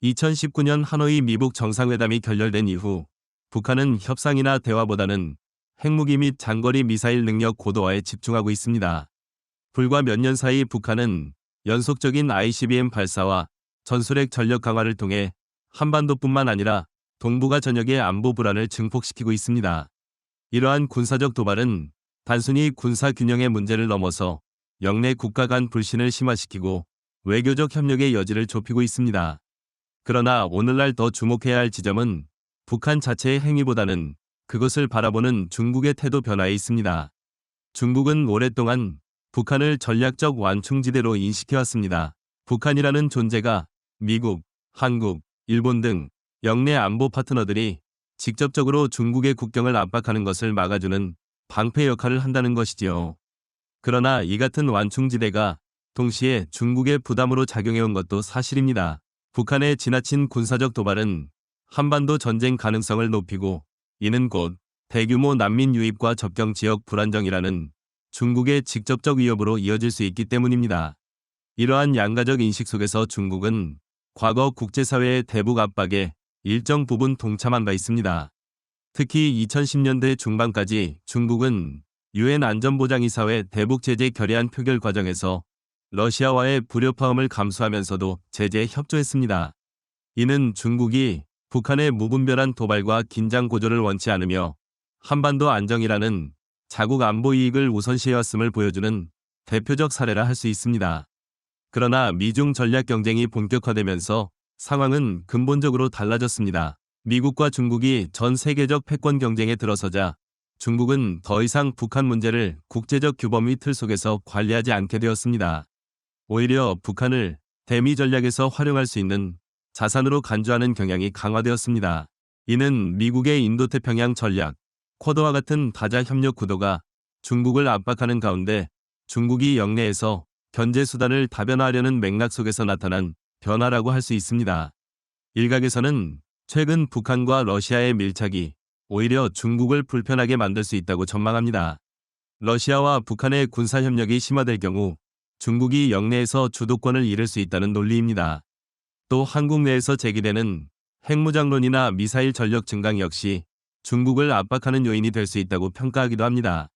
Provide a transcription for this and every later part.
2019년 하노이 미북 정상회담이 결렬된 이후 북한은 협상이나 대화보다는 핵무기 및 장거리 미사일 능력 고도화에 집중하고 있습니다. 불과 몇 년 사이 북한은 연속적인 ICBM 발사와 전술핵 전력 강화를 통해 한반도뿐만 아니라 동북아 전역의 안보 불안을 증폭시키고 있습니다. 이러한 군사적 도발은 단순히 군사 균형의 문제를 넘어서 영내 국가 간 불신을 심화시키고 외교적 협력의 여지를 좁히고 있습니다. 그러나 오늘날 더 주목해야 할 지점은 북한 자체의 행위보다는 그것을 바라보는 중국의 태도 변화에 있습니다. 중국은 오랫동안 북한을 전략적 완충지대로 인식해왔습니다. 북한이라는 존재가 미국, 한국, 일본 등 영내 안보 파트너들이 직접적으로 중국의 국경을 압박하는 것을 막아주는 방패 역할을 한다는 것이지요. 그러나 이 같은 완충지대가 동시에 중국의 부담으로 작용해온 것도 사실입니다. 북한의 지나친 군사적 도발은 한반도 전쟁 가능성을 높이고 이는 곧 대규모 난민 유입과 접경 지역 불안정이라는 중국의 직접적 위협으로 이어질 수 있기 때문입니다. 이러한 양가적 인식 속에서 중국은 과거 국제사회의 대북 압박에 일정 부분 동참한 바 있습니다. 특히 2010년대 중반까지 중국은 유엔 안전보장이사회 대북 제재 결의안 표결 과정에서 러시아와의 불협화음을 감수하면서도 제재에 협조했습니다. 이는 중국이 북한의 무분별한 도발과 긴장 고조를 원치 않으며 한반도 안정이라는 자국 안보 이익을 우선시해왔음을 보여주는 대표적 사례라 할 수 있습니다. 그러나 미중 전략 경쟁이 본격화되면서 상황은 근본적으로 달라졌습니다. 미국과 중국이 전 세계적 패권 경쟁에 들어서자 중국은 더 이상 북한 문제를 국제적 규범 위 틀 속에서 관리하지 않게 되었습니다. 오히려 북한을 대미 전략에서 활용할 수 있는 자산으로 간주하는 경향이 강화되었습니다. 이는 미국의 인도태평양 전략, 쿼드와 같은 다자 협력 구도가 중국을 압박하는 가운데 중국이 영내에서 견제 수단을 다변화하려는 맥락 속에서 나타난 변화라고 할 수 있습니다. 일각에서는 최근 북한과 러시아의 밀착이 오히려 중국을 불편하게 만들 수 있다고 전망합니다. 러시아와 북한의 군사협력이 심화될 경우 중국이 영내에서 주도권을 잃을 수 있다는 논리입니다. 또 한국 내에서 제기되는 핵무장론이나 미사일 전력 증강 역시 중국을 압박하는 요인이 될 수 있다고 평가하기도 합니다.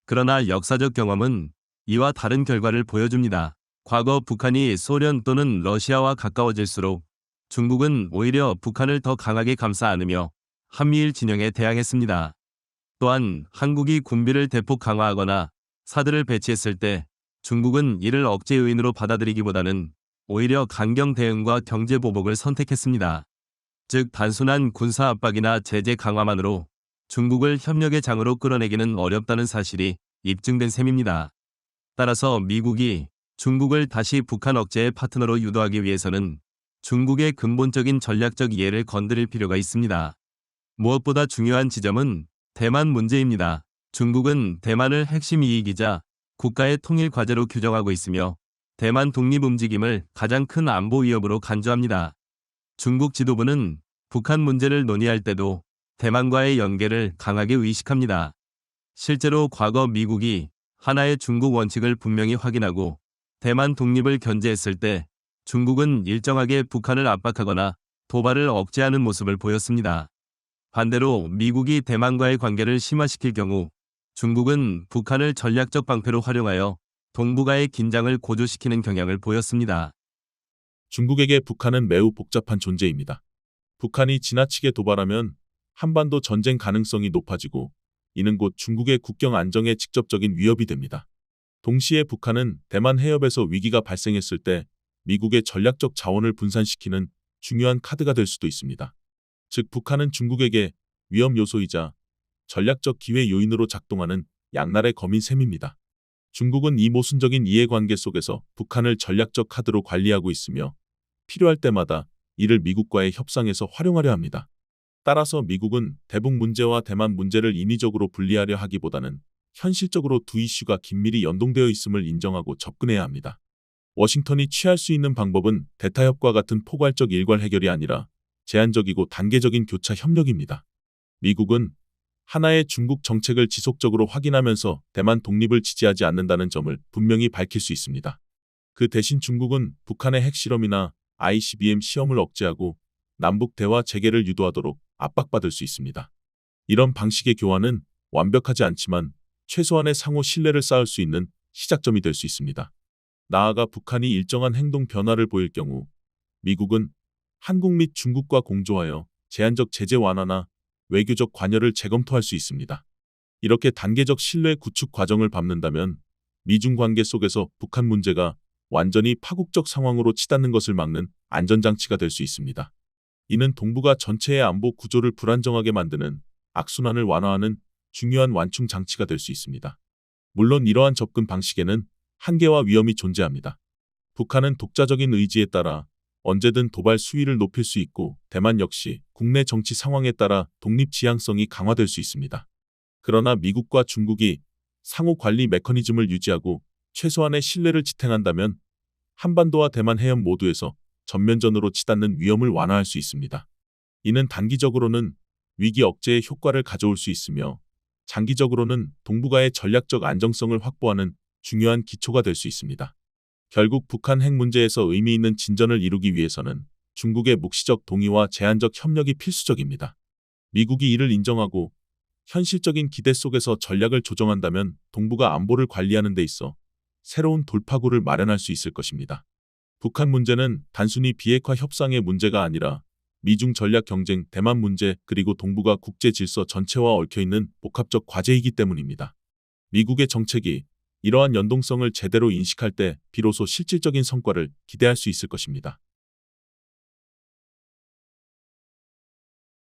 그러나 역사적 경험은 이와 다른 결과를 보여줍니다. 과거 북한이 소련 또는 러시아와 가까워질수록 중국은 오히려 북한을 더 강하게 감싸 안으며 한미일 진영에 대항했습니다. 또한 한국이 군비를 대폭 강화하거나 사드를 배치했을 때 중국은 이를 억제 요인으로 받아들이기보다는 오히려 강경 대응과 경제 보복을 선택했습니다. 즉 단순한 군사 압박이나 제재 강화만으로 중국을 협력의 장으로 끌어내기는 어렵다는 사실이 입증된 셈입니다. 따라서 미국이 중국을 다시 북한 억제의 파트너로 유도하기 위해서는 중국의 근본적인 전략적 이해를 건드릴 필요가 있습니다. 무엇보다 중요한 지점은 대만 문제입니다. 중국은 대만을 핵심 이익이자 국가의 통일 과제로 규정하고 있으며 대만 독립 움직임을 가장 큰 안보 위협으로 간주합니다. 중국 지도부는 북한 문제를 논의할 때도 대만과의 연계를 강하게 의식합니다. 실제로 과거 미국이 하나의 중국 원칙을 분명히 확인하고 대만 독립을 견제했을 때 중국은 일정하게 북한을 압박하거나 도발을 억제하는 모습을 보였습니다. 반대로 미국이 대만과의 관계를 심화시킬 경우 중국은 북한을 전략적 방패로 활용하여 동북아의 긴장을 고조시키는 경향을 보였습니다. 중국에게 북한은 매우 복잡한 존재입니다. 북한이 지나치게 도발하면 한반도 전쟁 가능성이 높아지고 이는 곧 중국의 국경 안정에 직접적인 위협이 됩니다. 동시에 북한은 대만 해협에서 위기가 발생했을 때 미국의 전략적 자원을 분산시키는 중요한 카드가 될 수도 있습니다. 즉 북한은 중국에게 위험 요소이자 전략적 기회 요인으로 작동하는 양날의 검인 셈입니다. 중국은 이 모순적인 이해관계 속에서 북한을 전략적 카드로 관리하고 있으며 필요할 때마다 이를 미국과의 협상에서 활용하려 합니다. 따라서 미국은 대북 문제와 대만 문제를 인위적으로 분리하려 하기보다는 현실적으로 두 이슈가 긴밀히 연동되어 있음을 인정하고 접근해야 합니다. 워싱턴이 취할 수 있는 방법은 대타협과 같은 포괄적 일괄 해결이 아니라 제한적이고 단계적인 교차 협력입니다. 미국은 하나의 중국 정책을 지속적으로 확인하면서 대만 독립을 지지하지 않는다는 점을 분명히 밝힐 수 있습니다. 그 대신 중국은 북한의 핵실험이나 ICBM 시험을 억제하고 남북 대화 재개를 유도하도록 압박받을 수 있습니다. 이런 방식의 교환은 완벽하지 않지만 최소한의 상호 신뢰를 쌓을 수 있는 시작점이 될 수 있습니다. 나아가 북한이 일정한 행동 변화를 보일 경우 미국은 한국 및 중국과 공조하여 제한적 제재 완화나 외교적 관여를 재검토할 수 있습니다. 이렇게 단계적 신뢰 구축 과정을 밟는다면 미중 관계 속에서 북한 문제가 완전히 파국적 상황으로 치닫는 것을 막는 안전장치가 될 수 있습니다. 이는 동북아 전체의 안보 구조를 불안정하게 만드는 악순환을 완화하는 중요한 완충 장치가 될 수 있습니다. 물론 이러한 접근 방식에는 한계와 위험이 존재합니다. 북한은 독자적인 의지에 따라 언제든 도발 수위를 높일 수 있고 대만 역시 국내 정치 상황에 따라 독립 지향성이 강화될 수 있습니다. 그러나 미국과 중국이 상호 관리 메커니즘을 유지하고 최소한의 신뢰를 지탱한다면 한반도와 대만 해협 모두에서 전면전으로 치닫는 위험을 완화할 수 있습니다. 이는 단기적으로는 위기 억제에 효과를 가져올 수 있으며 장기적으로는 동북아의 전략적 안정성을 확보하는 중요한 기초가 될 수 있습니다. 결국 북한 핵 문제에서 의미 있는 진전을 이루기 위해서는 중국의 묵시적 동의와 제한적 협력이 필수적입니다. 미국이 이를 인정하고 현실적인 기대 속에서 전략을 조정한다면 동북아 안보를 관리하는 데 있어 새로운 돌파구를 마련할 수 있을 것입니다. 북한 문제는 단순히 비핵화 협상의 문제가 아니라 미중 전략 경쟁, 대만 문제, 그리고 동북아 국제 질서 전체와 얽혀있는 복합적 과제이기 때문입니다. 미국의 정책이 이러한 연동성을 제대로 인식할 때 비로소 실질적인 성과를 기대할 수 있을 것입니다.